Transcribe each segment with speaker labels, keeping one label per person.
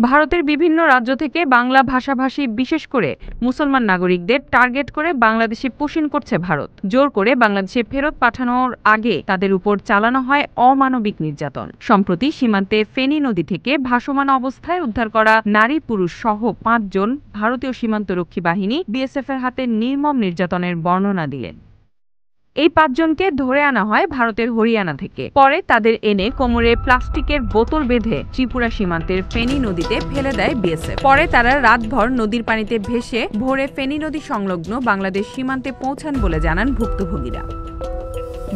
Speaker 1: ভারতের বিভিন্ন রাজ্য থেকে বাংলা ভাষাভাষী বিশেষ করে মুসলমান নাগরিকদের টার্গেট করে বাংলাদেশে পুশিন করছে ভারত। জোর করে বাংলাদেশে ফেরত পাঠানোর আগে তাদের উপর চালানো হয় অমানবিক নির্যাতন। সম্প্রতি সীমান্তে ফেনী নদী থেকে ভাসমান অবস্থায় উদ্ধার করা নারী পুরুষ সহ ৫ জন ভারতীয় সীমান্তরক্ষী বাহিনী বিএসএফ এর হাতে নির্মম নির্যাতনের বর্ণনা দিলেন। এই ৫ জনকে ধরে আনা হয় ভারতের হরিয়ানা থেকে। পরে তাদের এনে কোমরে প্লাস্টিকের বোতল বেঁধে ত্রিপুরা সীমান্তের ফেনী নদীতে ফেলে দেয় বিএসএফ। পরে তারা রাতভর নদীর পানিতে ভেসে ভোরে ফেনী নদী সংলগ্ন বাংলাদেশ সীমান্তে পৌঁছান বলে জানান ভুক্তভোগীরা।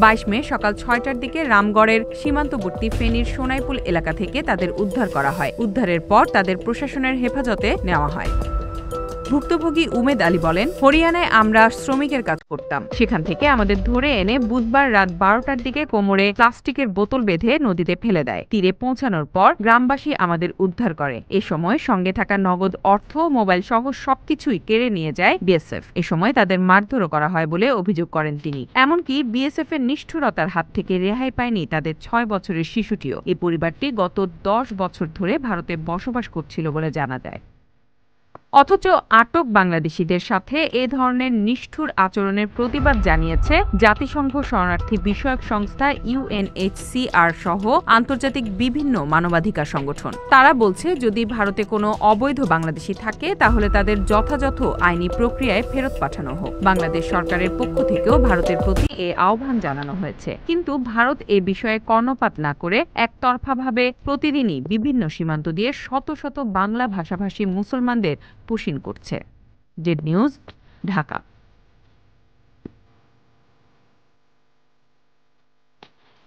Speaker 1: ২২ মে সকাল ৬টার দিকে রামগড়ের সীমান্তবর্তী ফেনীর সোনাইপুল এলাকা থেকে তাদের উদ্ধার করা হয়। উদ্ধারের পর তাদের প্রশাসনের হেফাজতে নেওয়া হয়। ভুক্তভোগী উমেদ আলী বলেন, হরিয়ানায় আমরা শ্রমিকের কাজ করতাম। সেখান থেকে আমাদের ধরে এনে বুধবার রাত ১২টার দিকে কোমরে প্লাস্টিকের বোতল বেঁধে নদীতে ফেলে দেয়। তীরে পৌঁছানোর পর গ্রামবাসী আমাদের উদ্ধার করে। এ সময় সঙ্গে থাকা নগদ অর্থ, মোবাইল সহ সবকিছুই কেড়ে নিয়ে যায় বিএসএফ। এ সময় তাদের মারধরও করা হয় বলে অভিযোগ করেন তিনি। এমনকি বিএসএফ এর নিষ্ঠুরতার হাত থেকে রেহাই পায়নি তাদের ৬ বছরের শিশুটিও। এই পরিবারটি গত ১০ বছর ধরে ভারতে বসবাস করছিল বলে জানা যায়। অথচ আটক বাংলাদেশিদের সাথে এ ধরনের নিষ্ঠুর আচরণের প্রতিবাদ জানিয়েছে জাতিসংঘ শরণার্থী বিষয়ক সংস্থা ইউএনএইচসিআর সহ আন্তর্জাতিক বিভিন্ন মানবাধিকার সংগঠন। তারা বলছে, যদি ভারতে কোনো অবৈধ বাংলাদেশি থাকে তাহলে তাদের যথাযথ আইনি প্রক্রিয়ায় ফেরত পাঠানো হোক। বাংলাদেশ সরকারের পক্ষ থেকেও ভারতের প্রতি এ আহ্বান জানানো হয়েছে। কিন্তু ভারত এ বিষয়ে কর্ণপাত না করে একতরফাভাবে প্রতিদিনই বিভিন্ন সীমান্ত দিয়ে শত শত বাংলা ভাষাভাষী মুসলমানদের পুশিন করছে। Z news, Dhaka.